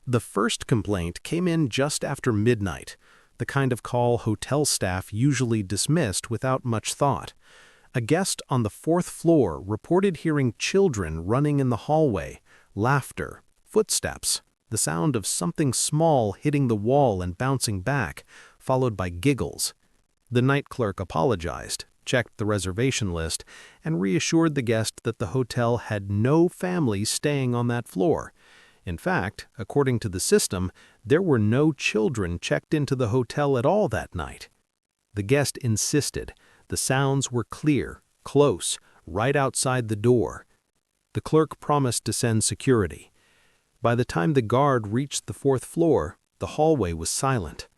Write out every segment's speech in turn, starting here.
The first complaint came in just after midnight, the kind of call hotel staff usually dismissed without much thought. A guest on the fourth floor reported hearing children running in the hallway, laughter, footsteps, the sound of something small hitting the wall and bouncing back, followed by giggles. The night clerk apologized, checked the reservation list, and reassured the guest that the hotel had no families staying on that floor. In fact, according to the system, there were no children checked into the hotel at all that night. The guest insisted. The sounds were clear, close, right outside the door. The clerk promised to send security. By the time the guard reached the fourth floor, the hallway was silent.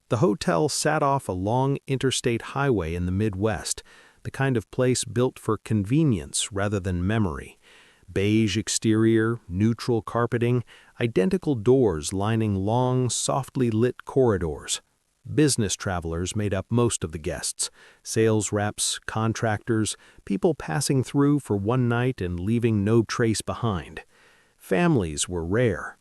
The hotel sat off a long interstate highway in the Midwest, the kind of place built for convenience rather than memory. Beige exterior, neutral carpeting, identical doors lining long, softly lit corridors. Business travelers made up most of the guests. Sales reps, contractors, people passing through for one night and leaving no trace behind. Families were rare.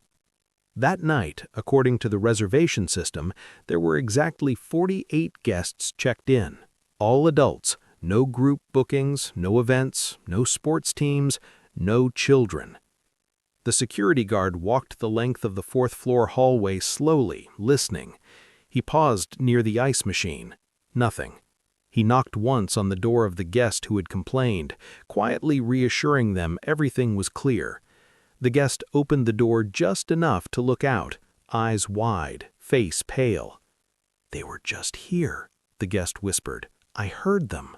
That night, according to the reservation system, there were exactly 48 guests checked in. All adults, no group bookings, no events, no sports teams, no children. The security guard walked the length of the fourth-floor hallway slowly, listening. He paused near the ice machine. Nothing. He knocked once on the door of the guest who had complained, quietly reassuring them everything was clear. The guest opened the door just enough to look out, eyes wide, face pale. "They were just here," the guest whispered. "I heard them."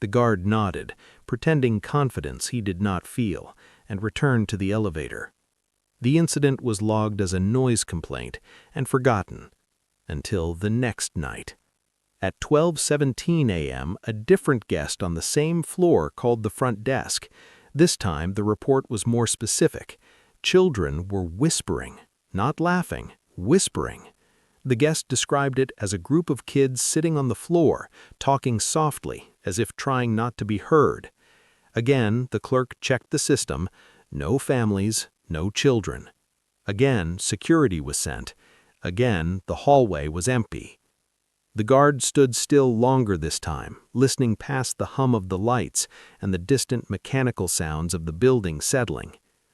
The guard nodded, pretending confidence he did not feel, and returned to the elevator. The incident was logged as a noise complaint and forgotten until the next night. At 12:17 a.m., a different guest on the same floor called the front desk. This time, the report was more specific. Children were whispering, not laughing, whispering. The guest described it as a group of kids sitting on the floor, talking softly, as if trying not to be heard. Again, the clerk checked the system. No families, no children. Again, security was sent. Again, the hallway was empty. The guard stood still longer this time, listening past the hum of the lights and the distant mechanical sounds of the building settling.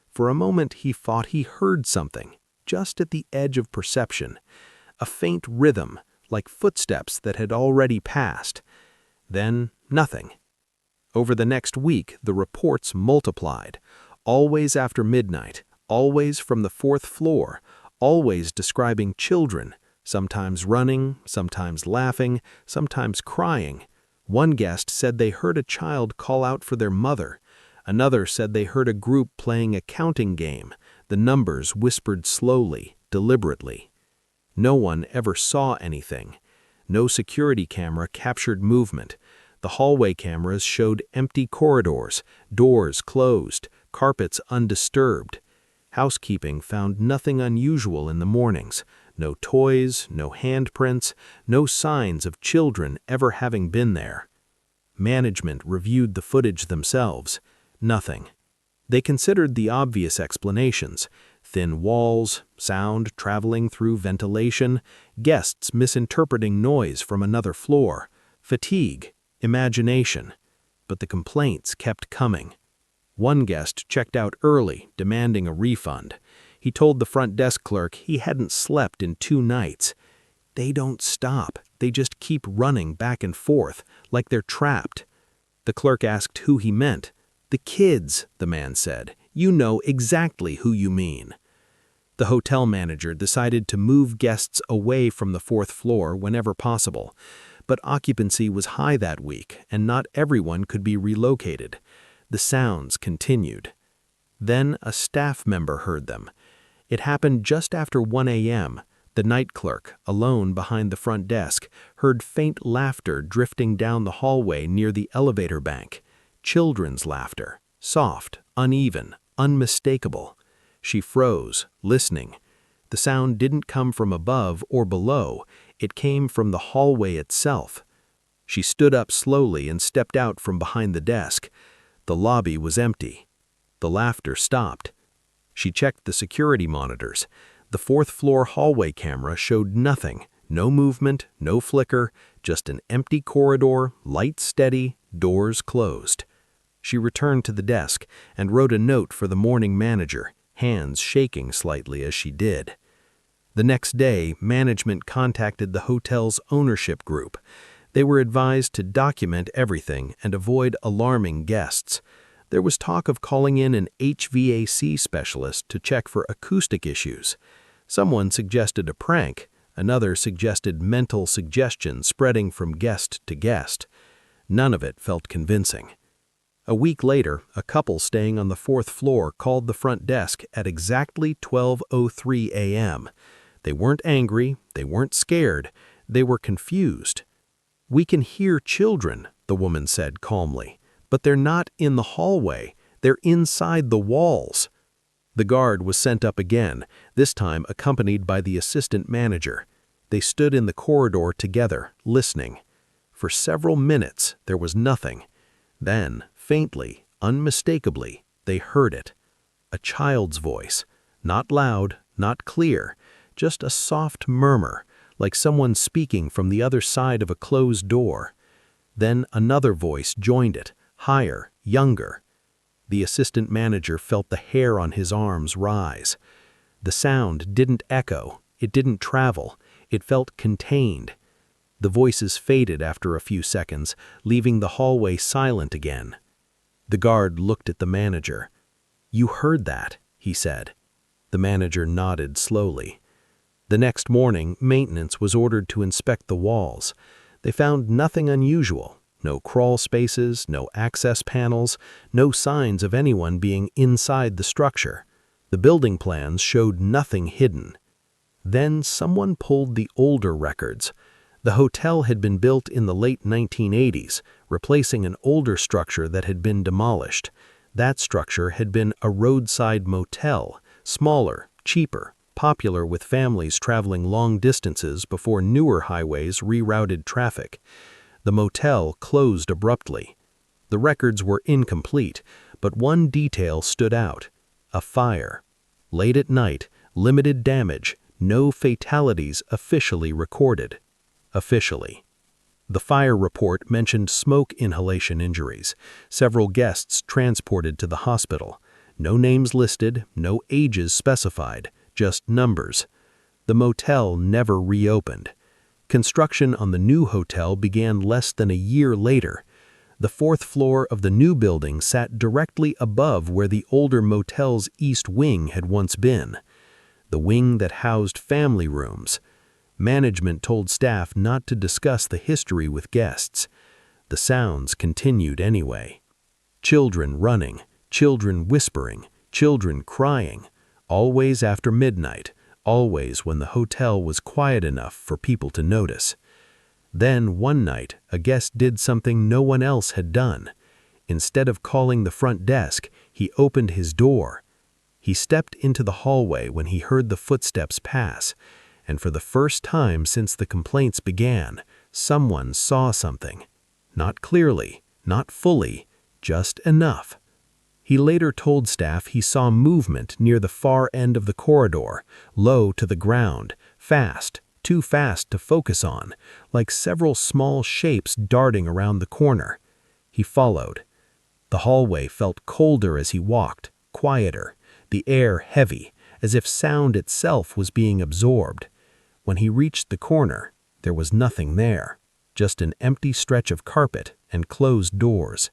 For a moment he thought he heard something, just at the edge of perception. A faint rhythm, like footsteps that had already passed. Then, nothing. Over the next week, the reports multiplied. Always after midnight, always from the fourth floor, always describing children, sometimes running, sometimes laughing, sometimes crying. One guest said they heard a child call out for their mother. Another said they heard a group playing a counting game, the numbers whispered slowly, deliberately. No one ever saw anything. No security camera captured movement. The hallway cameras showed empty corridors, doors closed, carpets undisturbed. Housekeeping found nothing unusual in the mornings. No toys, no handprints, no signs of children ever having been there. Management reviewed the footage themselves. Nothing. They considered the obvious explanations: thin walls, sound traveling through ventilation, guests misinterpreting noise from another floor, fatigue, imagination. But the complaints kept coming. One guest checked out early, demanding a refund. He told the front desk clerk he hadn't slept in 2 nights. "They don't stop. They just keep running back and forth, like they're trapped." The clerk asked who he meant. "The kids," the man said. "You know exactly who you mean." The hotel manager decided to move guests away from the fourth floor whenever possible. But occupancy was high that week, and not everyone could be relocated. The sounds continued. Then a staff member heard them. It happened just after 1 a.m. The night clerk, alone behind the front desk, heard faint laughter drifting down the hallway near the elevator bank. Children's laughter, soft, uneven, unmistakable. She froze, listening. The sound didn't come from above or below. It came from the hallway itself. She stood up slowly and stepped out from behind the desk. The lobby was empty. The laughter stopped. She checked the security monitors. The fourth-floor hallway camera showed nothing. No movement, no flicker, just an empty corridor, lights steady, doors closed. She returned to the desk and wrote a note for the morning manager, hands shaking slightly as she did. The next day, management contacted the hotel's ownership group. They were advised to document everything and avoid alarming guests. There was talk of calling in an HVAC specialist to check for acoustic issues. Someone suggested a prank. Another suggested mental suggestion spreading from guest to guest. None of it felt convincing. A week later, a couple staying on the fourth floor called the front desk at exactly 12:03 a.m. They weren't angry, they weren't scared, they were confused. "We can hear children," the woman said calmly, "but they're not in the hallway, they're inside the walls." The guard was sent up again, this time accompanied by the assistant manager. They stood in the corridor together, listening. For several minutes, there was nothing. Then, faintly, unmistakably, they heard it. A child's voice, not loud, not clear, just a soft murmur, like someone speaking from the other side of a closed door. Then another voice joined it, higher, younger. The assistant manager felt the hair on his arms rise. The sound didn't echo, it didn't travel, it felt contained. The voices faded after a few seconds, leaving the hallway silent again. The guard looked at the manager. "You heard that," he said. The manager nodded slowly. The next morning, maintenance was ordered to inspect the walls. They found nothing unusual. No crawl spaces, no access panels, no signs of anyone being inside the structure. The building plans showed nothing hidden. Then someone pulled the older records. The hotel had been built in the late 1980s, replacing an older structure that had been demolished. That structure had been a roadside motel, smaller, cheaper, popular with families traveling long distances before newer highways rerouted traffic. The motel closed abruptly. The records were incomplete, but one detail stood out: a fire. Late at night, limited damage, no fatalities officially recorded. Officially. The fire report mentioned smoke inhalation injuries, several guests transported to the hospital. No names listed, no ages specified, just numbers. The motel never reopened. Construction on the new hotel began less than a year later. The fourth floor of the new building sat directly above where the older motel's east wing had once been, the wing that housed family rooms. Management told staff not to discuss the history with guests. The sounds continued anyway. Children running, children whispering, children crying, always after midnight, always when the hotel was quiet enough for people to notice. Then, one night, a guest did something no one else had done. Instead of calling the front desk, he opened his door. He stepped into the hallway when he heard the footsteps pass, and for the first time since the complaints began, someone saw something. Not clearly, not fully, just enough. He later told staff he saw movement near the far end of the corridor, low to the ground, fast, too fast to focus on, like several small shapes darting around the corner. He followed. The hallway felt colder as he walked, quieter, the air heavy, as if sound itself was being absorbed. When he reached the corner, there was nothing there, just an empty stretch of carpet and closed doors.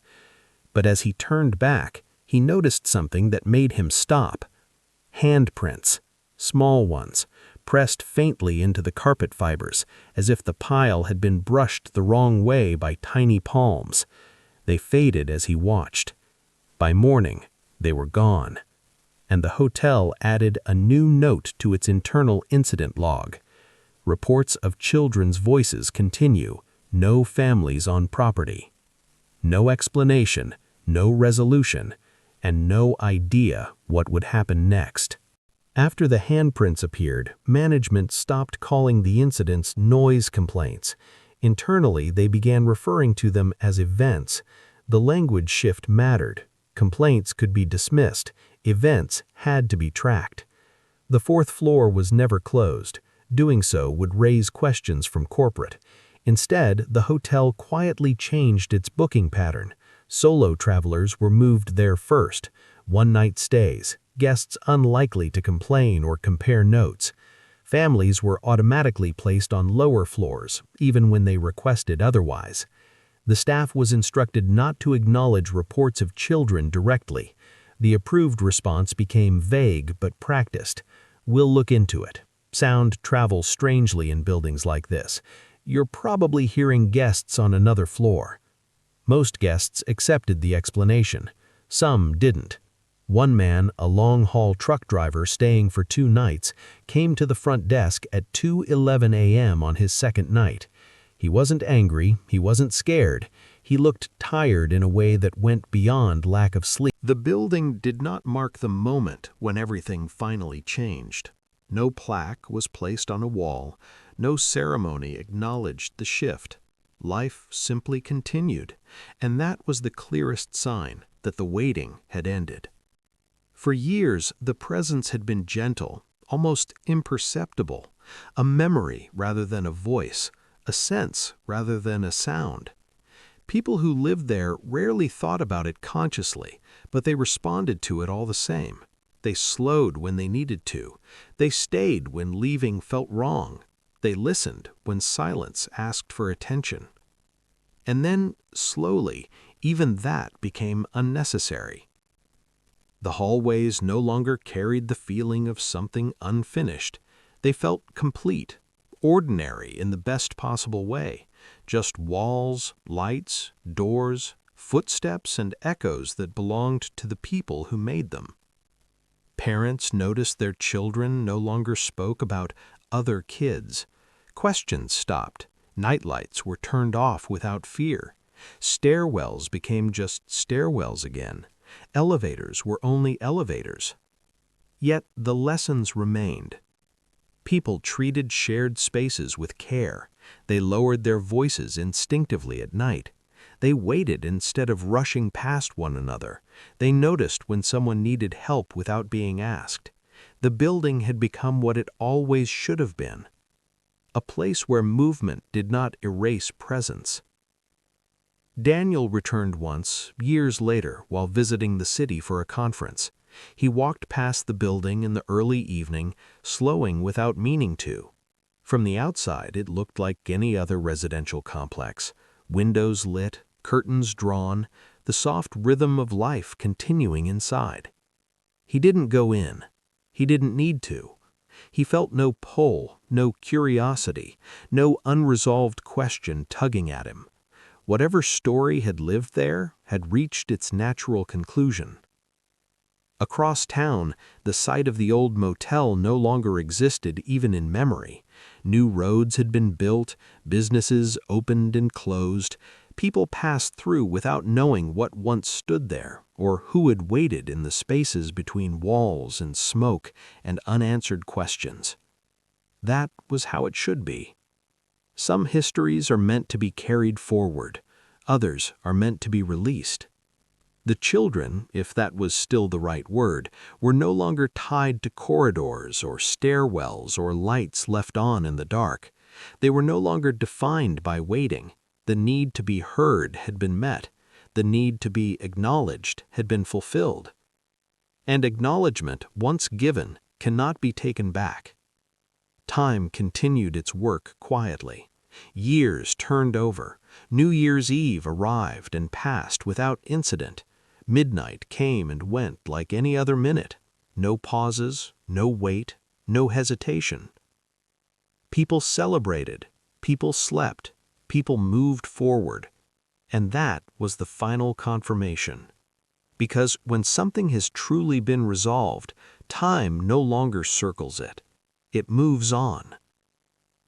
But as he turned back, he noticed something that made him stop. Handprints, small ones, pressed faintly into the carpet fibers, as if the pile had been brushed the wrong way by tiny palms. They faded as he watched. By morning, they were gone. And the hotel added a new note to its internal incident log. Reports of children's voices continue, no families on property. No explanation, no resolution, and no idea what would happen next. After the handprints appeared, management stopped calling the incidents noise complaints. Internally, they began referring to them as events. The language shift mattered. Complaints could be dismissed, Events had to be tracked. The fourth floor was never closed. Doing so would raise questions from corporate. Instead, the hotel quietly changed its booking pattern. Solo travelers were moved there first. One-night stays, guests unlikely to complain or compare notes. Families were automatically placed on lower floors, even when they requested otherwise. The staff was instructed not to acknowledge reports of children directly. The approved response became vague but practiced. "We'll look into it." Sound travels strangely in buildings like this. You're probably hearing guests on another floor. Most guests accepted the explanation. Some didn't. One man, a long-haul truck driver staying for 2 nights, came to the front desk at 2:11 a.m. on his second night. He wasn't angry, he wasn't scared. He looked tired in a way that went beyond lack of sleep. The building did not mark the moment when everything finally changed. No plaque was placed on a wall. No ceremony acknowledged the shift. Life simply continued, and that was the clearest sign that the waiting had ended. For years, the presence had been gentle, almost imperceptible, a memory rather than a voice, a sense rather than a sound. People who lived there rarely thought about it consciously, but they responded to it all the same. They slowed when they needed to. They stayed when leaving felt wrong. They listened when silence asked for attention. And then, slowly, even that became unnecessary. The hallways no longer carried the feeling of something unfinished. They felt complete, ordinary in the best possible way. Just walls, lights, doors, footsteps, and echoes that belonged to the people who made them. Parents noticed their children no longer spoke about other kids. Questions stopped. Nightlights were turned off without fear. Stairwells became just stairwells again. Elevators were only elevators. Yet the lessons remained. People treated shared spaces with care. They lowered their voices instinctively at night. They waited instead of rushing past one another. They noticed when someone needed help without being asked. The building had become what it always should have been. A place where movement did not erase presence. Daniel returned once, years later, while visiting the city for a conference. He walked past the building in the early evening, slowing without meaning to. From the outside, it looked like any other residential complex. Windows lit, curtains drawn, the soft rhythm of life continuing inside. He didn't go in. He didn't need to. He felt no pull, no curiosity, no unresolved question tugging at him. Whatever story had lived there had reached its natural conclusion. Across town, the site of the old motel no longer existed even in memory. New roads had been built, businesses opened and closed. People passed through without knowing what once stood there, or who had waited in the spaces between walls and smoke and unanswered questions. That was how it should be. Some histories are meant to be carried forward. Others are meant to be released. The children, if that was still the right word, were no longer tied to corridors or stairwells or lights left on in the dark. They were no longer defined by waiting. The need to be heard had been met. The need to be acknowledged had been fulfilled. And acknowledgement, once given, cannot be taken back. Time continued its work quietly. Years turned over. New Year's Eve arrived and passed without incident. Midnight came and went like any other minute. No pauses, no wait, no hesitation. People celebrated, people slept, people moved forward. And that was the final confirmation. Because when something has truly been resolved, time no longer circles it. It moves on.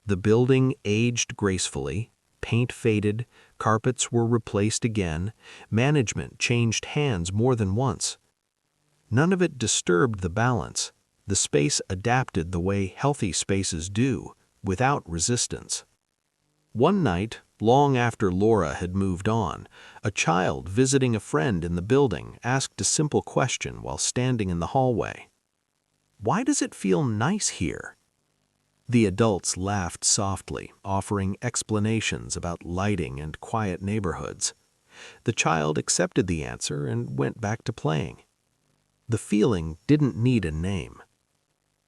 The building aged gracefully. Paint faded, carpets were replaced again, management changed hands more than once. None of it disturbed the balance. The space adapted the way healthy spaces do, without resistance. One night, Long after Laura had moved on, a child visiting a friend in the building asked a simple question while standing in the hallway. "Why does it feel nice here?" The adults laughed softly, offering explanations about lighting and quiet neighborhoods. The child accepted the answer and went back to playing. The feeling didn't need a name.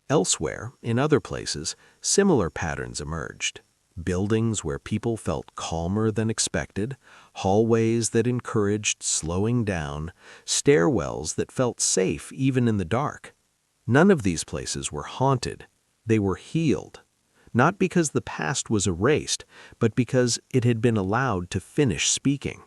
Elsewhere, in other places, similar patterns emerged. Buildings where people felt calmer than expected, hallways that encouraged slowing down, stairwells that felt safe even in the dark. None of these places were haunted. They were healed. Not because the past was erased, but because it had been allowed to finish speaking.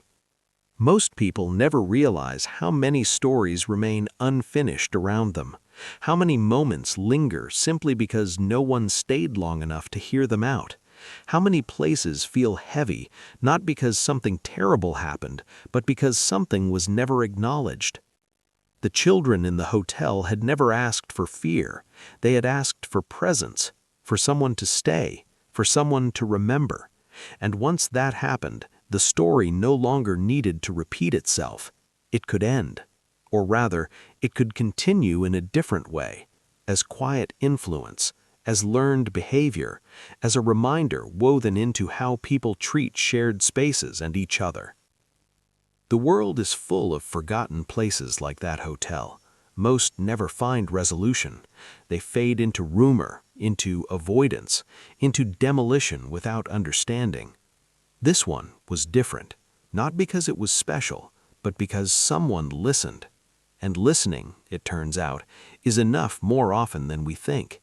Most people never realize how many stories remain unfinished around them, how many moments linger simply because no one stayed long enough to hear them out, how many places feel heavy not because something terrible happened, but because something was never acknowledged. The children in the hotel had never asked for fear. They had asked for presence, for someone to stay, for someone to remember. And once that happened, the story no longer needed to repeat itself. It could end. Or rather, it could continue in a different way, as quiet influence, as learned behavior, as a reminder woven into how people treat shared spaces and each other. The world is full of forgotten places like that hotel. Most never find resolution. They fade into rumor, into avoidance, into demolition without understanding. This one was different, not because it was special, but because someone listened. And listening, it turns out, is enough more often than we think.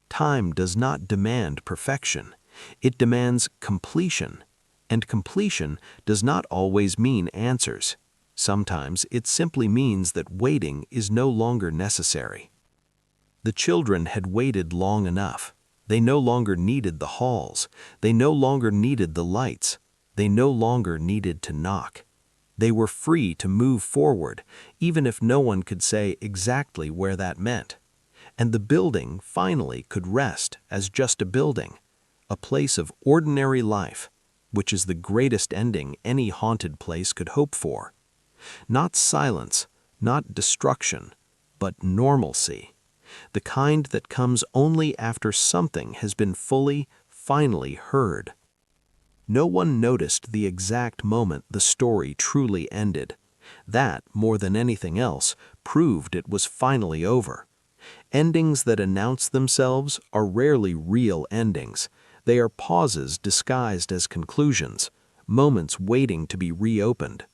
Time does not demand perfection. It demands completion. And completion does not always mean answers. Sometimes it simply means that waiting is no longer necessary. The children had waited long enough. They no longer needed the halls. They no longer needed the lights. They no longer needed to knock. They were free to move forward, even if no one could say exactly where that meant. And the building finally could rest as just a building, a place of ordinary life, which is the greatest ending any haunted place could hope for. Not silence, not destruction, but normalcy. The kind that comes only after something has been fully, finally heard. No one noticed the exact moment the story truly ended. That, more than anything else, proved it was finally over. Endings that announce themselves are rarely real endings. They are pauses disguised as conclusions, moments waiting to be reopened.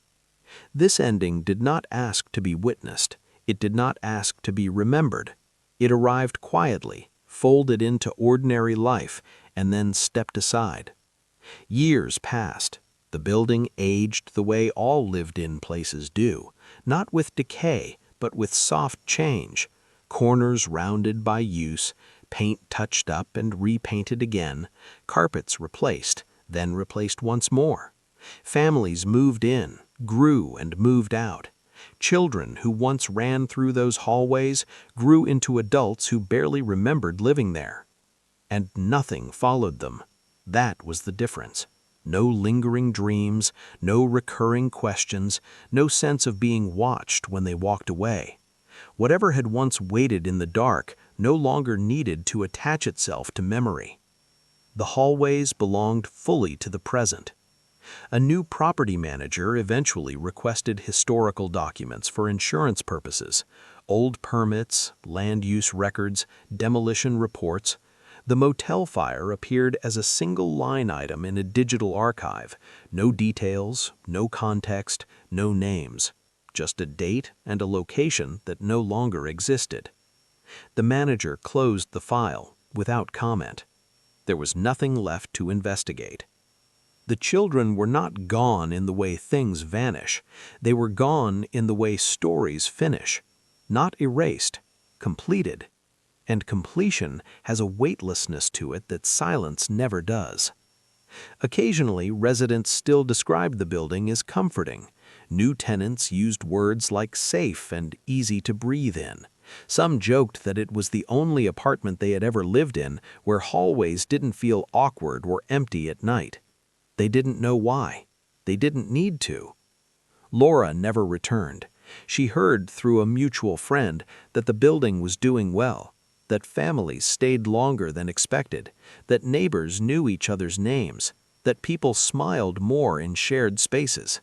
This ending did not ask to be witnessed. It did not ask to be remembered. It arrived quietly, folded into ordinary life, and then stepped aside. Years passed. The building aged the way all lived-in places do, not with decay, but with soft change. Corners rounded by use, paint touched up and repainted again, carpets replaced, then replaced once more. Families moved in, grew and moved out. Children who once ran through those hallways grew into adults who barely remembered living there. And nothing followed them. That was the difference. No lingering dreams, no recurring questions, no sense of being watched when they walked away. Whatever had once waited in the dark no longer needed to attach itself to memory. The hallways belonged fully to the present. A new property manager eventually requested historical documents for insurance purposes, old permits, land use records, demolition reports. The motel fire appeared as a single line item in a digital archive. No details, no context, no names. Just a date and a location that no longer existed. The manager closed the file without comment. There was nothing left to investigate. The children were not gone in the way things vanish. They were gone in the way stories finish. Not erased, completed. And completion has a weightlessness to it that silence never does. Occasionally, residents still described the building as comforting. New tenants used words like safe and easy to breathe in. Some joked that it was the only apartment they had ever lived in where hallways didn't feel awkward or empty at night. They didn't know why. They didn't need to. Laura never returned. She heard through a mutual friend that the building was doing well, that families stayed longer than expected, that neighbors knew each other's names, that people smiled more in shared spaces.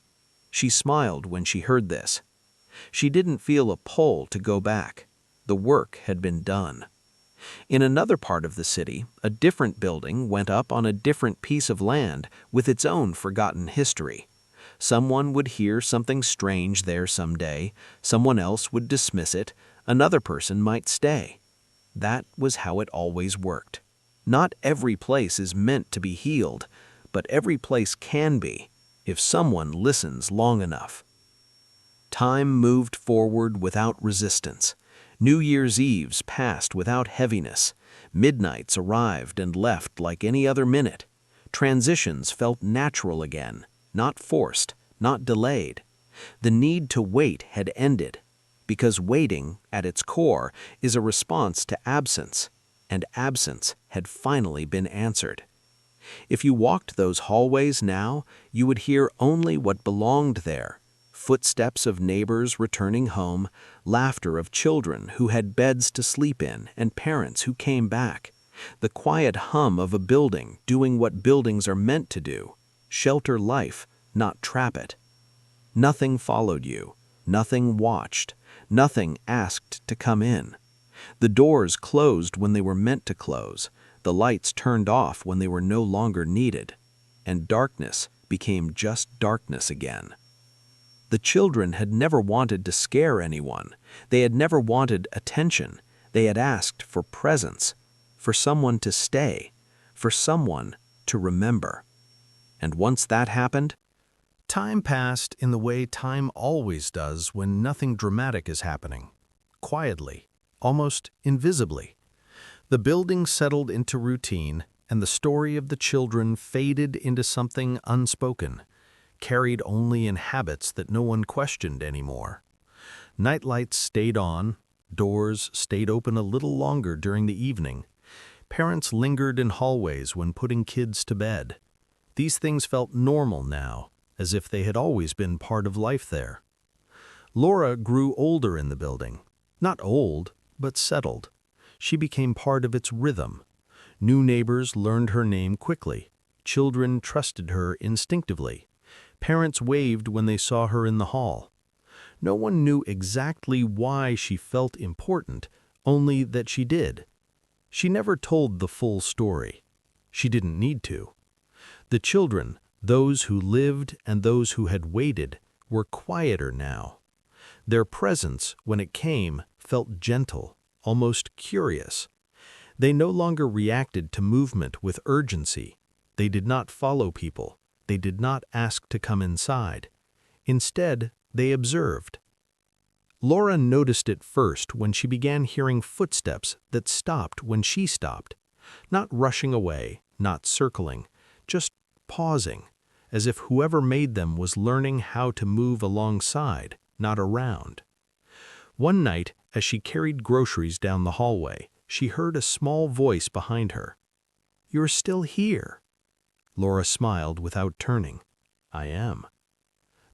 She smiled when she heard this. She didn't feel a pull to go back. The work had been done. In another part of the city, a different building went up on a different piece of land with its own forgotten history. Someone would hear something strange there someday, someone else would dismiss it, another person might stay. That was how it always worked. Not every place is meant to be healed, but every place can be, if someone listens long enough. Time moved forward without resistance. New Year's Eves passed without heaviness. Midnights arrived and left like any other minute. Transitions felt natural again, not forced, not delayed. The need to wait had ended, because waiting, at its core, is a response to absence, and absence had finally been answered. If you walked those hallways now, you would hear only what belonged there. Footsteps of neighbors returning home, laughter of children who had beds to sleep in and parents who came back, the quiet hum of a building doing what buildings are meant to do, shelter life, not trap it. Nothing followed you, nothing watched, nothing asked to come in. The doors closed when they were meant to close, the lights turned off when they were no longer needed, and darkness became just darkness again. The children had never wanted to scare anyone. They had never wanted attention. They had asked for presence, for someone to stay, for someone to remember. And once that happened, Time passed in the way time always does when nothing dramatic is happening. Quietly, almost invisibly. The building settled into routine, and the story of the children faded into something unspoken, carried only in habits that no one questioned anymore. Nightlights stayed on, doors stayed open a little longer during the evening. Parents lingered in hallways when putting kids to bed. These things felt normal now, as if they had always been part of life there. Laura grew older in the building. Not old, but settled. She became part of its rhythm. New neighbors learned her name quickly. Children trusted her instinctively. Parents waved when they saw her in the hall. No one knew exactly why she felt important, only that she did. She never told the full story. She didn't need to. The children, those who lived and those who had waited, were quieter now. Their presence, when it came, felt gentle, almost curious. They no longer reacted to movement with urgency. They did not follow people. They did not ask to come inside. Instead, they observed. Laura noticed it first when she began hearing footsteps that stopped when she stopped. Not rushing away, not circling, just pausing, as if whoever made them was learning how to move alongside, not around. One night, as she carried groceries down the hallway, she heard a small voice behind her. "You're still here." Laura smiled without turning. "I am."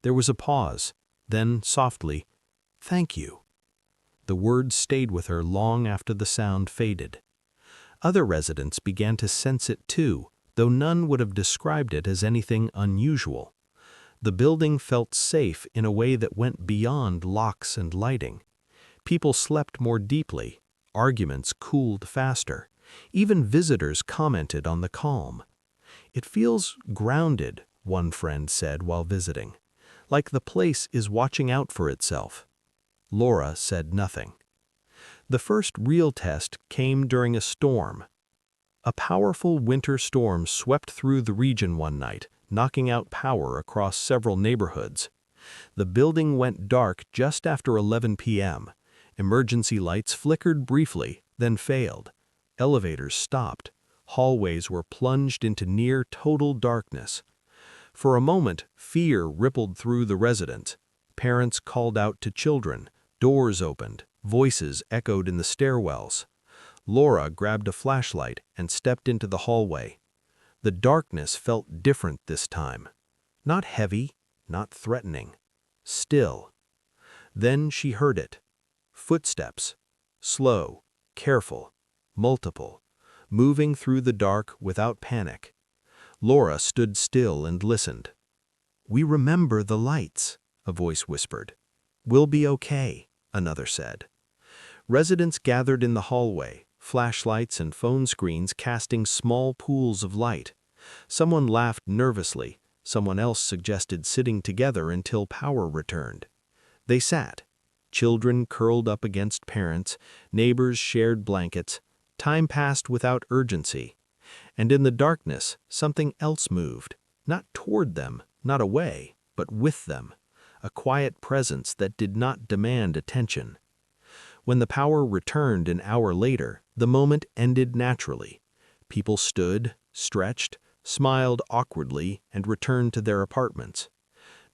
There was a pause, then softly, "Thank you." The words stayed with her long after the sound faded. Other residents began to sense it too, though none would have described it as anything unusual. The building felt safe in a way that went beyond locks and lighting. People slept more deeply, arguments cooled faster, even visitors commented on the calm. "It feels grounded," one friend said while visiting, "like the place is watching out for itself." Laura said nothing. The first real test came during a storm. A powerful winter storm swept through the region one night, knocking out power across several neighborhoods. The building went dark just after 11 p.m. Emergency lights flickered briefly, then failed. Elevators stopped. Hallways were plunged into near total darkness. For a moment, fear rippled through the residents. Parents called out to children. Doors opened. Voices echoed in the stairwells. Laura grabbed a flashlight and stepped into the hallway. The darkness felt different this time. Not heavy, not threatening. Still. Then she heard it. Footsteps. Slow, careful, multiple, moving through the dark without panic. Laura stood still and listened. "We remember the lights," a voice whispered. "We'll be okay," another said. Residents gathered in the hallway, flashlights and phone screens casting small pools of light. Someone laughed nervously. Someone else suggested sitting together until power returned. They sat. Children curled up against parents, neighbors shared blankets. Time passed without urgency. And in the darkness, something else moved. Not toward them, not away, but with them. A quiet presence that did not demand attention. When the power returned an hour later, the moment ended naturally. People stood, stretched, smiled awkwardly, and returned to their apartments.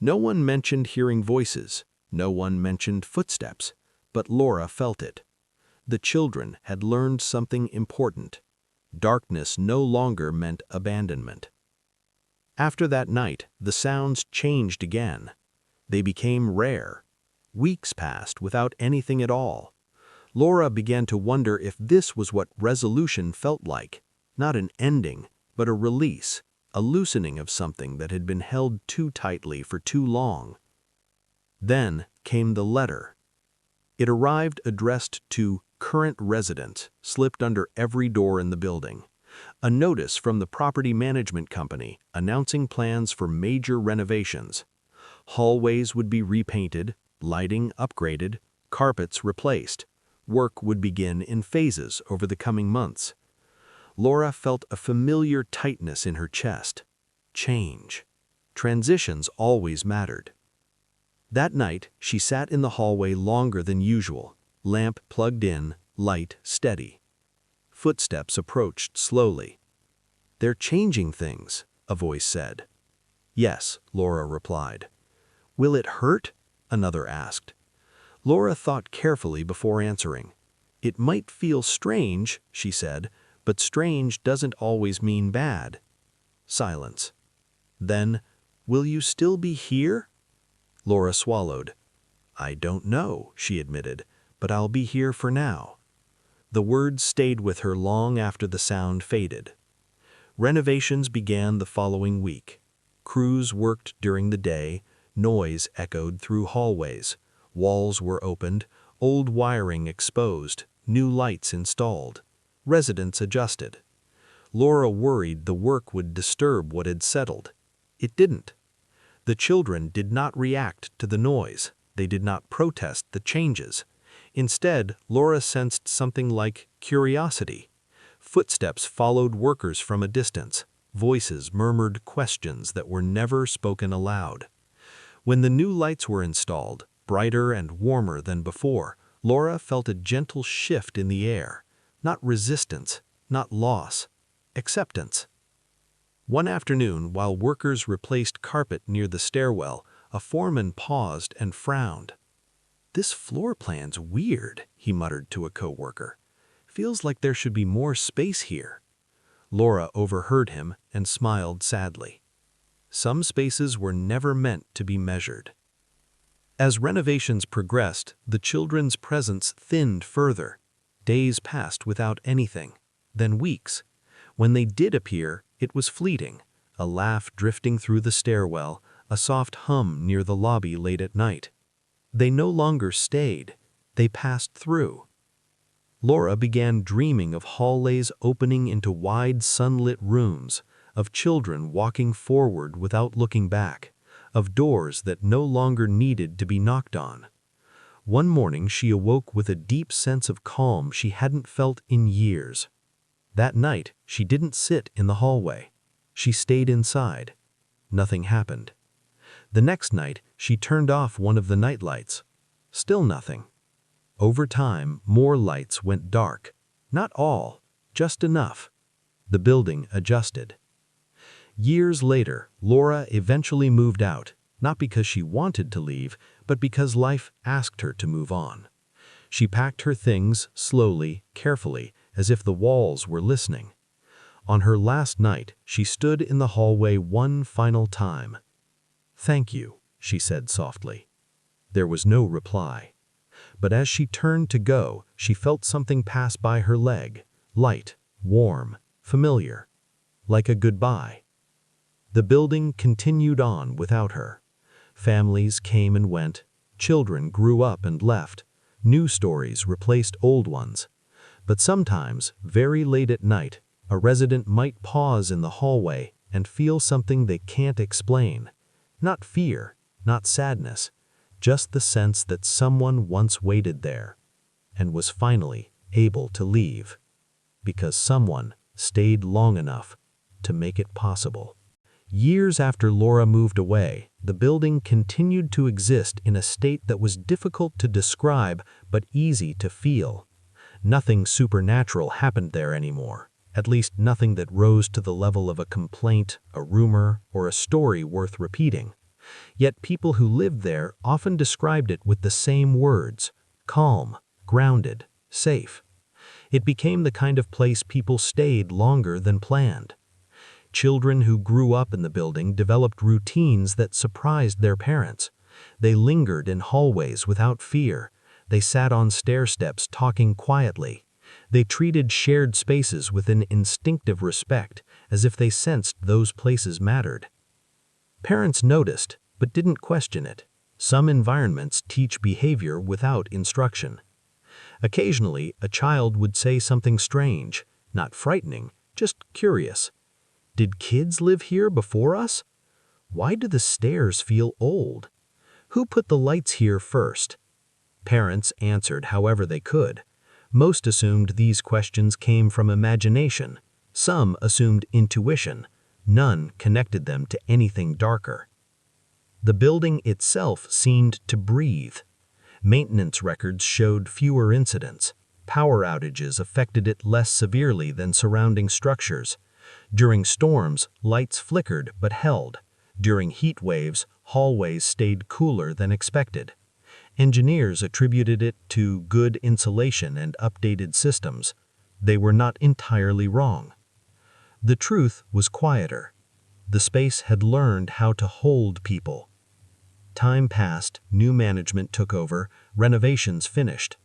No one mentioned hearing voices. No one mentioned footsteps. But Laura felt it. The children had learned something important. Darkness no longer meant abandonment. After that night, the sounds changed again. They became rare. Weeks passed without anything at all. Laura began to wonder if this was what resolution felt like. Not an ending, but a release, a loosening of something that had been held too tightly for too long. Then came the letter. It arrived addressed to current residents, slipped under every door in the building. A notice from the property management company announcing plans for major renovations. Hallways would be repainted, lighting upgraded, carpets replaced. Work would begin in phases over the coming months. Laura felt a familiar tightness in her chest. Change. Transitions always mattered. That night, she sat in the hallway longer than usual, lamp plugged in, light steady. Footsteps approached slowly. "They're changing things," a voice said. "Yes," Laura replied. "Will it hurt?" another asked. Laura thought carefully before answering. "It might feel strange," she said, "but strange doesn't always mean bad." Silence. Then, "Will you still be here?" Laura swallowed. "I don't know," she admitted, "but I'll be here for now." The words stayed with her long after the sound faded. Renovations began the following week. Crews worked during the day, noise echoed through hallways. Walls were opened, old wiring exposed, new lights installed. Residents adjusted. Laura worried the work would disturb what had settled. It didn't. The children did not react to the noise. They did not protest the changes. Instead, Laura sensed something like curiosity. Footsteps followed workers from a distance. Voices murmured questions that were never spoken aloud. When the new lights were installed, brighter and warmer than before, Laura felt a gentle shift in the air. Not resistance, not loss, acceptance. One afternoon, while workers replaced carpet near the stairwell, a foreman paused and frowned. "This floor plan's weird," he muttered to a coworker. "Feels like there should be more space here." Laura overheard him and smiled sadly. Some spaces were never meant to be measured. As renovations progressed, the children's presence thinned further. Days passed without anything, then weeks. When they did appear, it was fleeting, a laugh drifting through the stairwell, a soft hum near the lobby late at night. They no longer stayed, they passed through. Laura began dreaming of hallways opening into wide sunlit rooms, of children walking forward without looking back, of doors that no longer needed to be knocked on. One morning she awoke with a deep sense of calm she hadn't felt in years. That night, she didn't sit in the hallway. She stayed inside. Nothing happened. The next night, she turned off one of the nightlights. Still nothing. Over time, more lights went dark. Not all, just enough. The building adjusted. Years later, Laura eventually moved out, not because she wanted to leave, but because life asked her to move on. She packed her things slowly, carefully, as if the walls were listening. On her last night, she stood in the hallway one final time. "Thank you," she said softly. There was no reply. But as she turned to go, she felt something pass by her leg, light, warm, familiar, like a goodbye. The building continued on without her. Families came and went, children grew up and left, new stories replaced old ones. But sometimes, very late at night, a resident might pause in the hallway and feel something they can't explain. Not fear, not sadness, just the sense that someone once waited there and was finally able to leave, because someone stayed long enough to make it possible. Years after Laura moved away, the building continued to exist in a state that was difficult to describe but easy to feel. Nothing supernatural happened there anymore, at least nothing that rose to the level of a complaint, a rumor, or a story worth repeating. Yet people who lived there often described it with the same words: calm, grounded, safe. It became the kind of place people stayed longer than planned. Children who grew up in the building developed routines that surprised their parents. They lingered in hallways without fear. They sat on stair steps talking quietly. They treated shared spaces with an instinctive respect, as if they sensed those places mattered. Parents noticed, but didn't question it. Some environments teach behavior without instruction. Occasionally, a child would say something strange, not frightening, just curious. Did kids live here before us? Why do the stairs feel old? Who put the lights here first? Parents answered however they could. Most assumed these questions came from imagination. Some assumed intuition. None connected them to anything darker. The building itself seemed to breathe. Maintenance records showed fewer incidents. Power outages affected it less severely than surrounding structures. During storms, lights flickered but held. During heat waves, hallways stayed cooler than expected. Engineers attributed it to good insulation and updated systems. They were not entirely wrong. The truth was quieter. The space had learned how to hold people. Time passed, new management took over, renovations finished.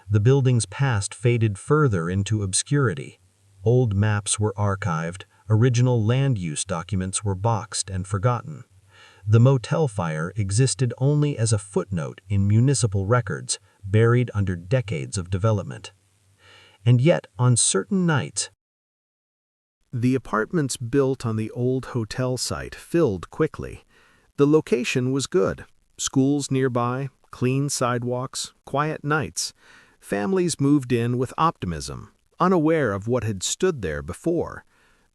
The building's past faded further into obscurity. Old maps were archived, original land use documents were boxed and forgotten. The motel fire existed only as a footnote in municipal records, buried under decades of development. And yet, on certain nights, The apartments built on the old hotel site filled quickly. The location was good. Schools nearby, clean sidewalks, quiet nights. Families moved in with optimism, unaware of what had stood there before.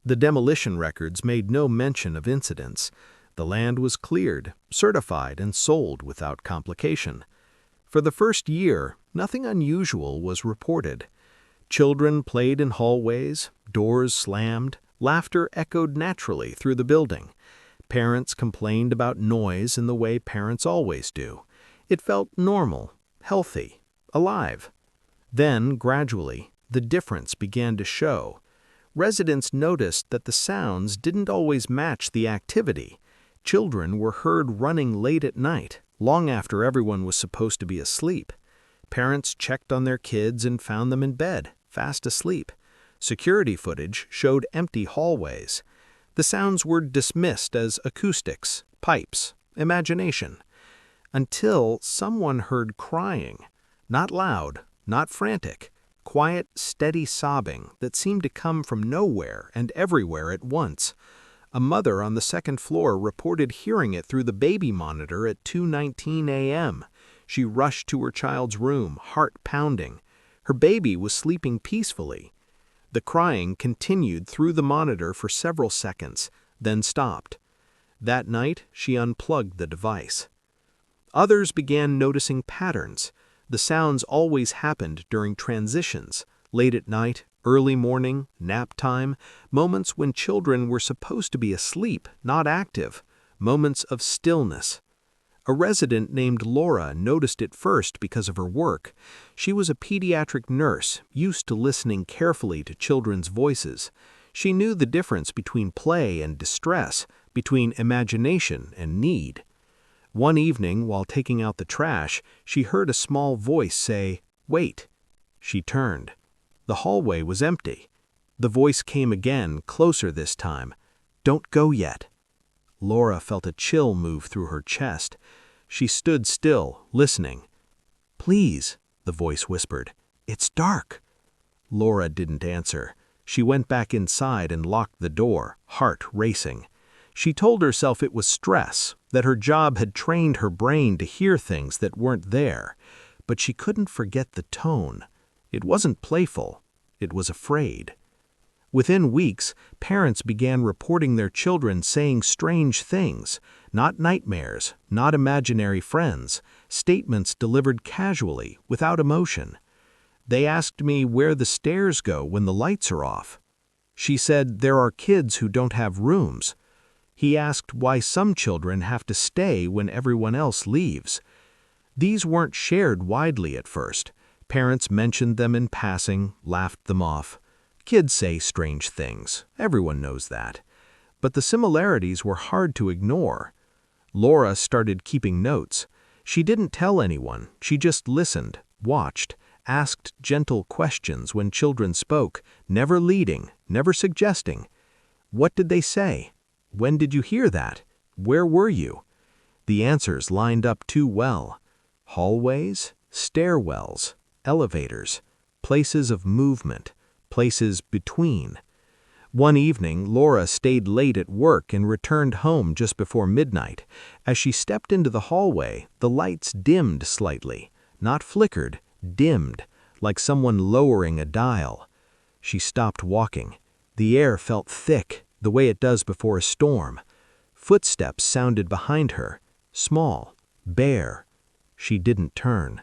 The demolition records made no mention of incidents. The land was cleared, certified, and sold without complication. For the first year, nothing unusual was reported. Children played in hallways, doors slammed, laughter echoed naturally through the building. Parents complained about noise in the way parents always do. It felt normal, healthy, alive. Then, gradually, the difference began to show. Residents noticed that the sounds didn't always match the activity. Children were heard running late at night, long after everyone was supposed to be asleep. Parents checked on their kids and found them in bed, fast asleep. Security footage showed empty hallways. The sounds were dismissed as acoustics, pipes, imagination. Until someone heard crying. Not loud, not frantic. Quiet, steady sobbing that seemed to come from nowhere and everywhere at once. A mother on the second floor reported hearing it through the baby monitor at 2:19 a.m. She rushed to her child's room, heart pounding. Her baby was sleeping peacefully. The crying continued through the monitor for several seconds, then stopped. That night, she unplugged the device. Others began noticing patterns. The sounds always happened during transitions, late at night, early morning, nap time, moments when children were supposed to be asleep, not active, moments of stillness. A resident named Laura noticed it first because of her work. She was a pediatric nurse, used to listening carefully to children's voices. She knew the difference between play and distress, between imagination and need. One evening, while taking out the trash, she heard a small voice say, "Wait." She turned. The hallway was empty. The voice came again, closer this time. "Don't go yet." Laura felt a chill move through her chest. She stood still, listening. "Please," the voice whispered. "It's dark." Laura didn't answer. She went back inside and locked the door, heart racing. She told herself it was stress, that her job had trained her brain to hear things that weren't there. But she couldn't forget the tone. It wasn't playful. It was afraid. Within weeks, parents began reporting their children saying strange things, not nightmares, not imaginary friends, statements delivered casually, without emotion. "They asked me where the stairs go when the lights are off." She said there are kids who don't have rooms. He asked why some children have to stay when everyone else leaves. These weren't shared widely at first. Parents mentioned them in passing, laughed them off. Kids say strange things. Everyone knows that. But the similarities were hard to ignore. Laura started keeping notes. She didn't tell anyone. She just listened, watched, asked gentle questions when children spoke, never leading, never suggesting. What did they say? When did you hear that? Where were you? The answers lined up too well. Hallways, stairwells, elevators, places of movement, places between. One evening, Laura stayed late at work and returned home just before midnight. As she stepped into the hallway, the lights dimmed slightly, not flickered, dimmed, like someone lowering a dial. She stopped walking. The air felt thick, the way it does before a storm. Footsteps sounded behind her, small, bare. She didn't turn.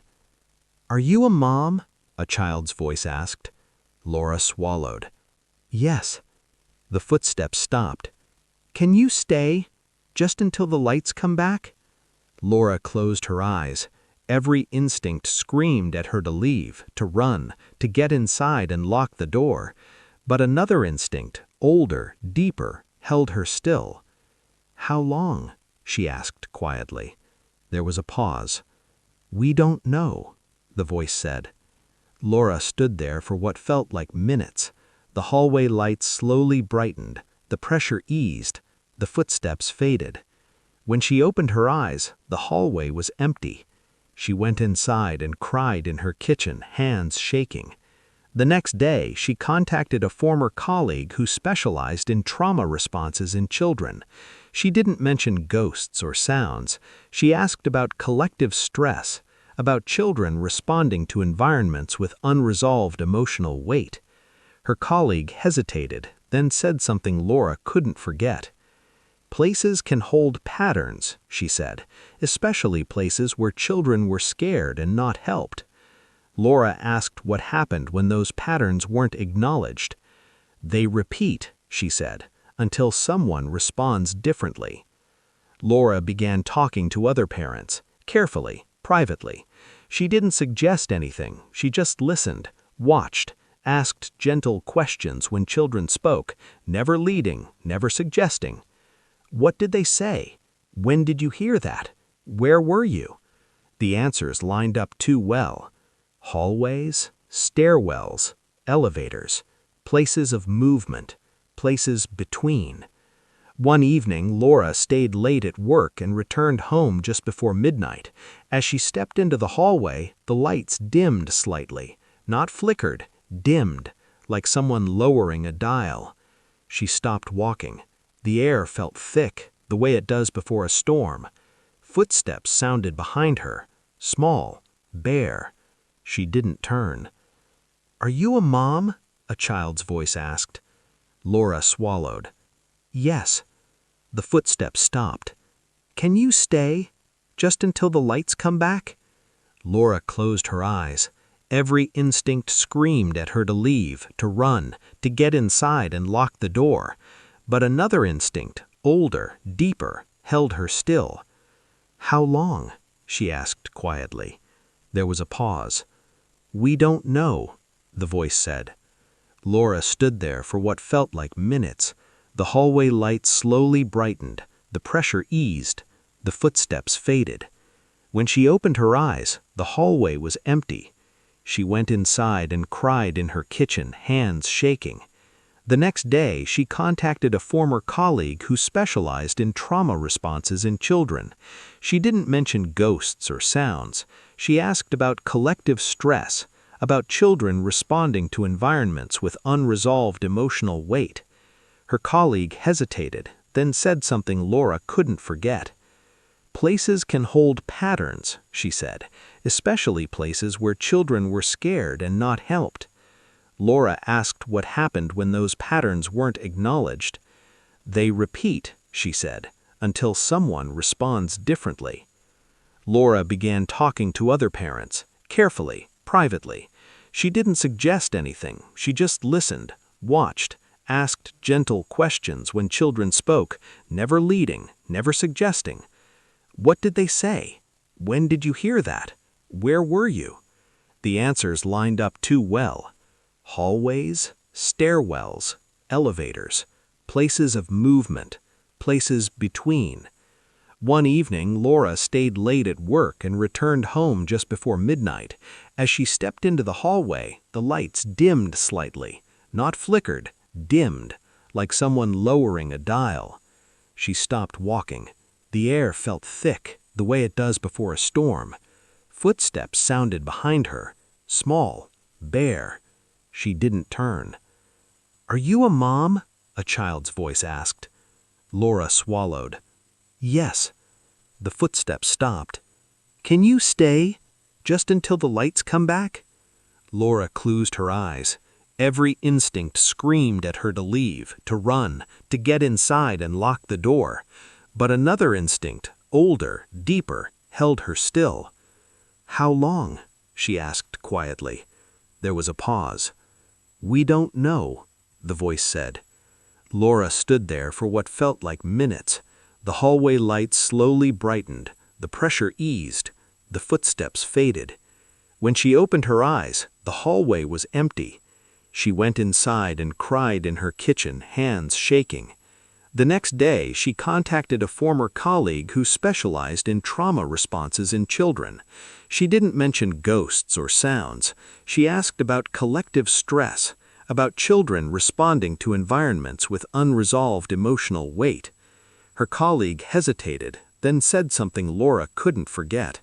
"Are you a mom?" a child's voice asked. Laura swallowed. "Yes." The footsteps stopped. "Can you stay? Just until the lights come back?" Laura closed her eyes. Every instinct screamed at her to leave, to run, to get inside and lock the door. But another instinct, older, deeper, held her still. "How long?" she asked quietly. There was a pause. "We don't know," the voice said. Laura stood there for what felt like minutes. The hallway lights slowly brightened, the pressure eased, the footsteps faded. When she opened her eyes, the hallway was empty. She went inside and cried in her kitchen, hands shaking. The next day, she contacted a former colleague who specialized in trauma responses in children. She didn't mention ghosts or sounds. She asked about collective stress, about children responding to environments with unresolved emotional weight. Her colleague hesitated, then said something Laura couldn't forget. "Places can hold patterns," she said, "especially places where children were scared and not helped." Laura asked what happened when those patterns weren't acknowledged. "They repeat," she said, "until someone responds differently." Laura began talking to other parents, carefully, privately. She didn't suggest anything, she just listened, watched, asked gentle questions when children spoke, never leading, never suggesting. "What did they say? When did you hear that? Where were you?" The answers lined up too well. Hallways, stairwells, elevators, places of movement, places between. One evening, Laura stayed late at work and returned home just before midnight. As she stepped into the hallway, the lights dimmed slightly, not flickered, dimmed, like someone lowering a dial. She stopped walking. The air felt thick, the way it does before a storm. Footsteps sounded behind her, small, bare. She didn't turn. "Are you a mom?" a child's voice asked. Laura swallowed. "Yes." The footsteps stopped. "Can you stay? Just until the lights come back?" Laura closed her eyes. Every instinct screamed at her to leave, to run, to get inside and lock the door. But another instinct, older, deeper, held her still. "How long?" she asked quietly. There was a pause. "We don't know," the voice said. Laura stood there for what felt like minutes. The hallway light slowly brightened, the pressure eased, the footsteps faded. When she opened her eyes, the hallway was empty. She went inside and cried in her kitchen, hands shaking. The next day, she contacted a former colleague who specialized in trauma responses in children. She didn't mention ghosts or sounds. She asked about collective stress, about children responding to environments with unresolved emotional weight. Her colleague hesitated, then said something Laura couldn't forget. "Places can hold patterns," she said, "especially places where children were scared and not helped." Laura asked what happened when those patterns weren't acknowledged. "They repeat," she said, "until someone responds differently." Laura began talking to other parents, carefully, privately. She didn't suggest anything, she just listened, watched, asked gentle questions when children spoke, never leading, never suggesting. "What did they say? When did you hear that? Where were you?" The answers lined up too well. Hallways, stairwells, elevators, places of movement, places between. One evening, Laura stayed late at work and returned home just before midnight. As she stepped into the hallway, the lights dimmed slightly, not flickered, dimmed, like someone lowering a dial. She stopped walking. The air felt thick, the way it does before a storm. Footsteps sounded behind her, small, bare. She didn't turn. "Are you a mom?" a child's voice asked. Laura swallowed. "Yes." The footsteps stopped. "Can you stay? Just until the lights come back?" Laura closed her eyes. Every instinct screamed at her to leave, to run, to get inside and lock the door. But another instinct, older, deeper, held her still. "How long?" she asked quietly. There was a pause. "We don't know," the voice said. Laura stood there for what felt like minutes. The hallway lights slowly brightened, the pressure eased, the footsteps faded. When she opened her eyes, the hallway was empty. She went inside and cried in her kitchen, hands shaking. The next day, she contacted a former colleague who specialized in trauma responses in children. She didn't mention ghosts or sounds. She asked about collective stress, about children responding to environments with unresolved emotional weight. Her colleague hesitated, then said something Laura couldn't forget.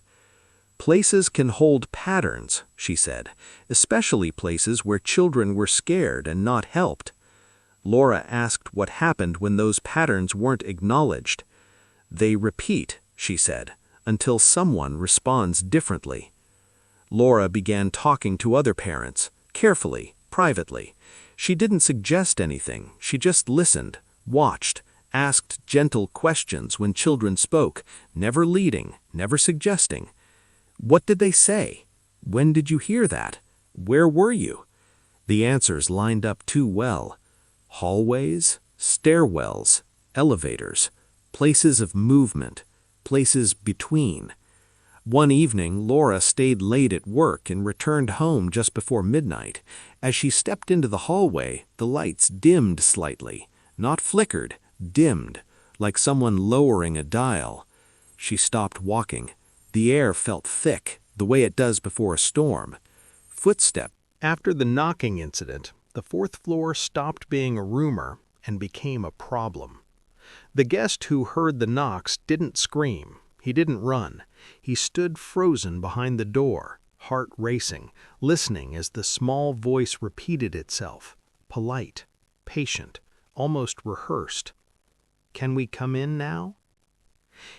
"Places can hold patterns," she said, "especially places where children were scared and not helped." Laura asked what happened when those patterns weren't acknowledged. "They repeat," she said, "until someone responds differently." Laura began talking to other parents, carefully, privately. She didn't suggest anything, she just listened, watched, asked gentle questions when children spoke, never leading, never suggesting. "What did they say? When did you hear that? Where were you?" The answers lined up too well. Hallways, stairwells, elevators, places of movement, places between. One evening, Laura stayed late at work and returned home just before midnight. As she stepped into the hallway, the lights dimmed slightly, not flickered, dimmed, like someone lowering a dial. She stopped walking. The air felt thick, the way it does before a storm. Footsteps. After the knocking incident, the fourth floor stopped being a rumor and became a problem. The guest who heard the knocks didn't scream. He didn't run. He stood frozen behind the door, heart racing, listening as the small voice repeated itself, polite, patient, almost rehearsed. "Can we come in now?"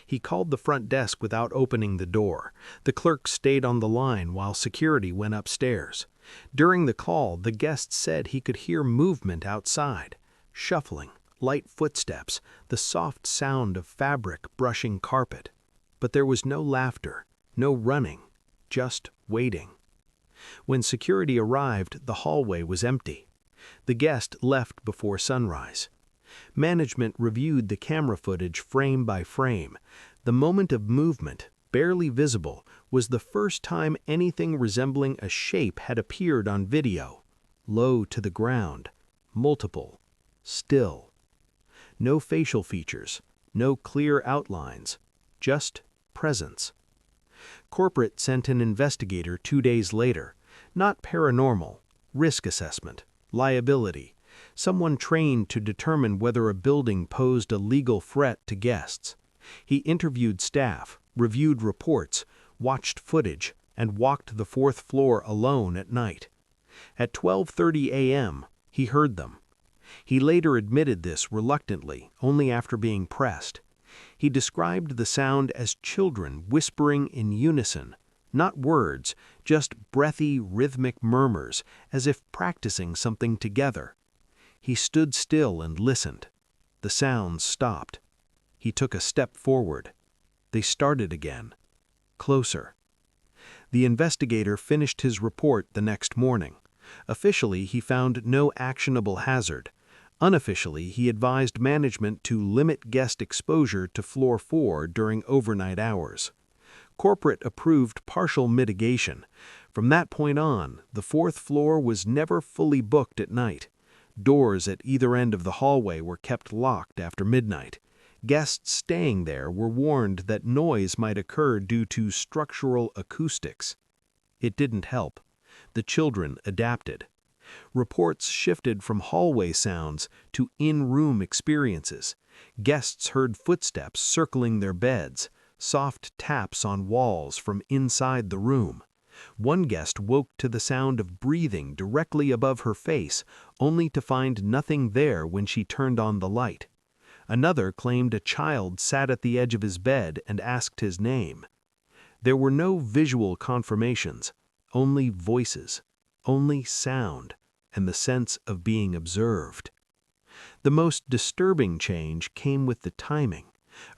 He called the front desk without opening the door. The clerk stayed on the line while security went upstairs. During the call, the guest said he could hear movement outside, shuffling, light footsteps, the soft sound of fabric brushing carpet. But there was no laughter, no running, just waiting. When security arrived, the hallway was empty. The guest left before sunrise. Management reviewed the camera footage frame by frame. The moment of movement, barely visible, was the first time anything resembling a shape had appeared on video. low to the ground, multiple, still. No facial features, no clear outlines, just presence. Corporate sent an investigator 2 days later, not paranormal, risk assessment, liability, someone trained to determine whether a building posed a legal threat to guests. He interviewed staff, reviewed reports, watched footage, and walked the 4th floor alone at night. At 12:30 a.m., he heard them. He later admitted this reluctantly, only after being pressed. He described the sound as children whispering in unison, not words, just breathy, rhythmic murmurs, as if practicing something together. He stood still and listened. The sounds stopped. He took a step forward. They started again. Closer. The investigator finished his report the next morning. Officially, he found no actionable hazard. Unofficially, he advised management to limit guest exposure to floor 4 during overnight hours. Corporate approved partial mitigation. From that point on, the 4th floor was never fully booked at night. Doors at either end of the hallway were kept locked after midnight. Guests staying there were warned that noise might occur due to structural acoustics. It didn't help. The children adapted. Reports shifted from hallway sounds to in-room experiences. Guests heard footsteps circling their beds, soft taps on walls from inside the room. One guest woke to the sound of breathing directly above her face, only to find nothing there when she turned on the light. Another claimed a child sat at the edge of his bed and asked his name. There were no visual confirmations, only voices, only sound, and the sense of being observed. The most disturbing change came with the timing.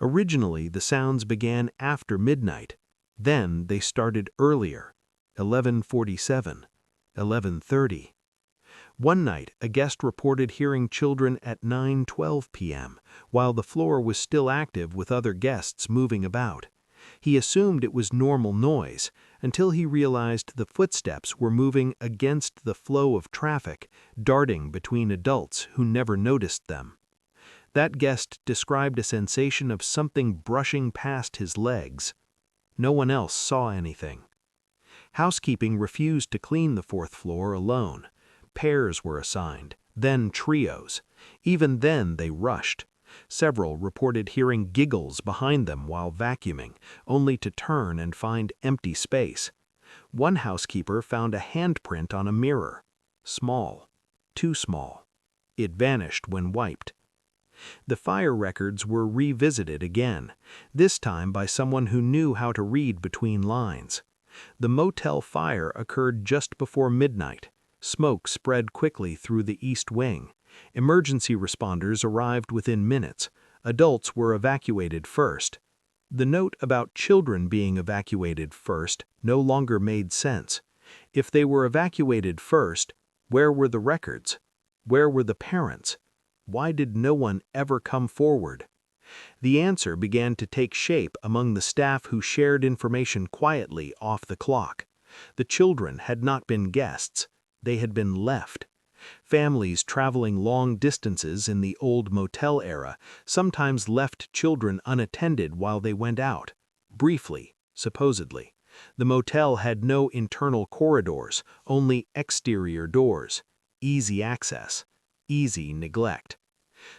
Originally, the sounds began after midnight. Then they started earlier, 11:47, 11:30. One night, a guest reported hearing children at 9:12 p.m., while the floor was still active with other guests moving about. He assumed it was normal noise, until he realized the footsteps were moving against the flow of traffic, darting between adults who never noticed them. That guest described a sensation of something brushing past his legs. No one else saw anything. Housekeeping refused to clean the 4th floor alone. Pairs were assigned, then trios. Even then they rushed. Several reported hearing giggles behind them while vacuuming, only to turn and find empty space. One housekeeper found a handprint on a mirror. Small. Too small. It vanished when wiped. The fire records were revisited again, this time by someone who knew how to read between lines. The motel fire occurred just before midnight. Smoke spread quickly through the east wing. Emergency responders arrived within minutes. Adults were evacuated first. The note about children being evacuated first no longer made sense. If they were evacuated first, where were the records? Where were the parents? Why did no one ever come forward? The answer began to take shape among the staff who shared information quietly off the clock. The children had not been guests. They had been left. Families traveling long distances in the old motel era sometimes left children unattended while they went out. Briefly, supposedly. The motel had no internal corridors, only exterior doors. Easy access. Easy neglect.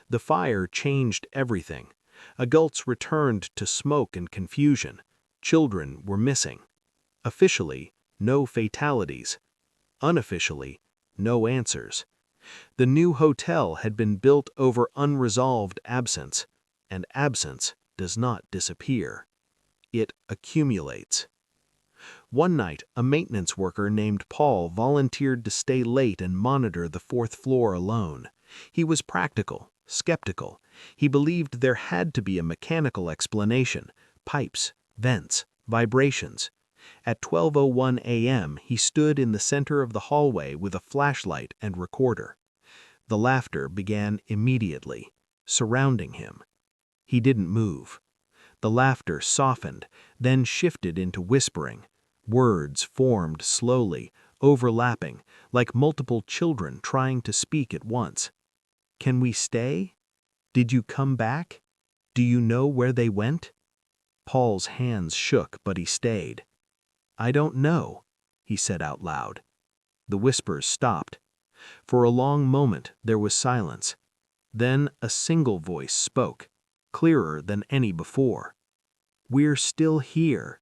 The fire changed everything. Adults returned to smoke and confusion. Children were missing. Officially, no fatalities. Unofficially, no answers. The new hotel had been built over unresolved absence, and absence does not disappear. It accumulates. One night, a maintenance worker named Paul volunteered to stay late and monitor the 4th floor alone. He was practical, skeptical. He believed there had to be a mechanical explanation: pipes, vents, vibrations. At 12:01 a.m., he stood in the center of the hallway with a flashlight and recorder. The laughter began immediately, surrounding him. He didn't move. The laughter softened, then shifted into whispering. Words formed slowly, overlapping, like multiple children trying to speak at once. Can we stay? Did you come back? Do you know where they went? Paul's hands shook, but he stayed. I don't know, he said out loud. The whispers stopped. For a long moment there was silence. Then a single voice spoke, clearer than any before. We're still here.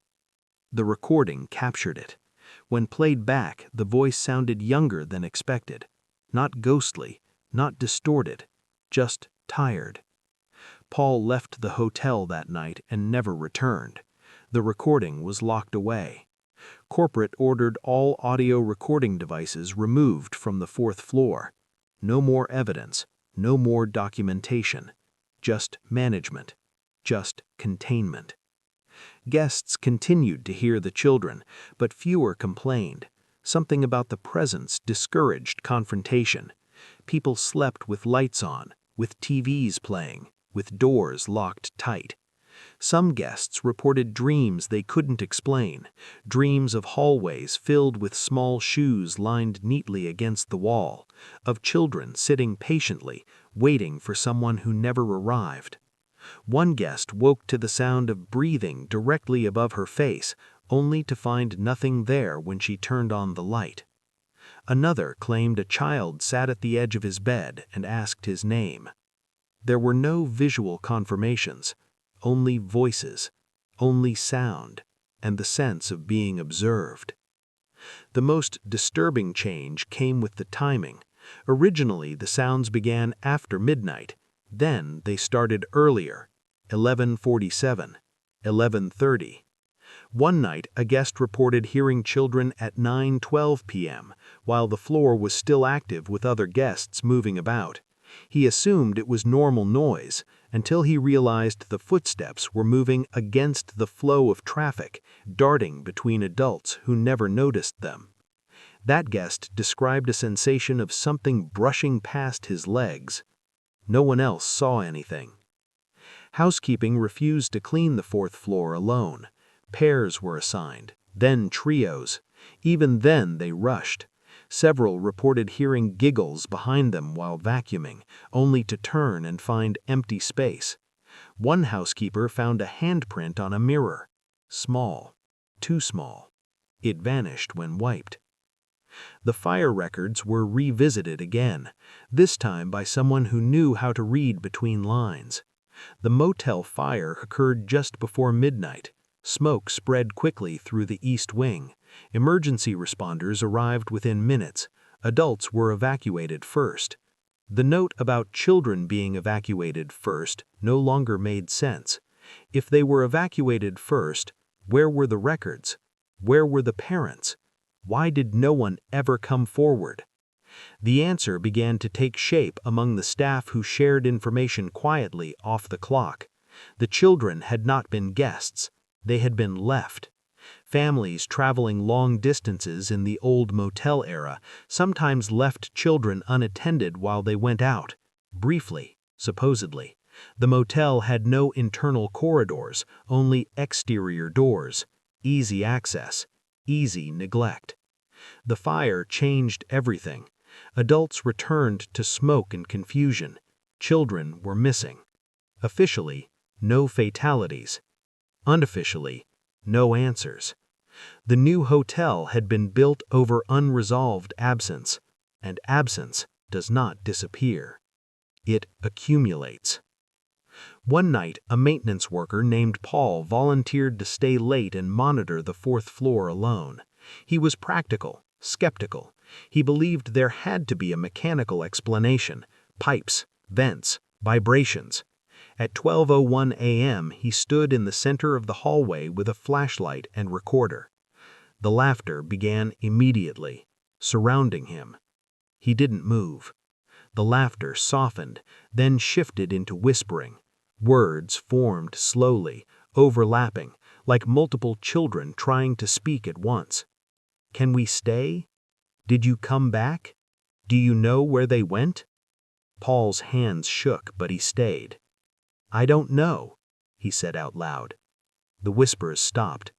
The recording captured it. When played back, the voice sounded younger than expected. Not ghostly, not distorted, just tired. Paul left the hotel that night and never returned. The recording was locked away. Corporate ordered all audio recording devices removed from the 4th floor. No more evidence, no more documentation. Just management, just containment. Guests continued to hear the children, but fewer complained. Something about the presence discouraged confrontation. People slept with lights on, with TVs playing, with doors locked tight. Some guests reported dreams they couldn't explain, dreams of hallways filled with small shoes lined neatly against the wall, of children sitting patiently, waiting for someone who never arrived. One guest woke to the sound of breathing directly above her face, only to find nothing there when she turned on the light. Another claimed a child sat at the edge of his bed and asked his name. There were no visual confirmations, only voices, only sound, and the sense of being observed. The most disturbing change came with the timing. Originally, the sounds began after midnight. Then they started earlier, 11:47, 11:30. One night, a guest reported hearing children at 9:12 p.m., while the floor was still active with other guests moving about. He assumed it was normal noise until he realized the footsteps were moving against the flow of traffic, darting between adults who never noticed them. That guest described a sensation of something brushing past his legs. No one else saw anything. Housekeeping refused to clean the 4th floor alone. Pairs were assigned, then trios. Even then they rushed. Several reported hearing giggles behind them while vacuuming, only to turn and find empty space. One housekeeper found a handprint on a mirror. Small, too small. It vanished when wiped. The fire records were revisited again, this time by someone who knew how to read between lines. The motel fire occurred just before midnight. Smoke spread quickly through the east wing. Emergency responders arrived within minutes. Adults were evacuated first. The note about children being evacuated first no longer made sense. If they were evacuated first, where were the records? Where were the parents? Why did no one ever come forward? The answer began to take shape among the staff who shared information quietly off the clock. The children had not been guests. They had been left. Families traveling long distances in the old motel era sometimes left children unattended while they went out. Briefly, supposedly. The motel had no internal corridors, only exterior doors. Easy access, easy neglect. The fire changed everything. Adults returned to smoke and confusion. Children were missing. Officially, no fatalities. Unofficially, no answers. The new hotel had been built over unresolved absence, and absence does not disappear. It accumulates. One night, a maintenance worker named Paul volunteered to stay late and monitor the 4th floor alone. He was practical, skeptical. He believed there had to be a mechanical explanation: pipes, vents, vibrations. At 12:01 a.m., he stood in the center of the hallway with a flashlight and recorder. The laughter began immediately, surrounding him. He didn't move. The laughter softened, then shifted into whispering. Words formed slowly, overlapping, like multiple children trying to speak at once. Can we stay? Did you come back? Do you know where they went? Paul's hands shook, but he stayed. I don't know, he said out loud. The whispers stopped.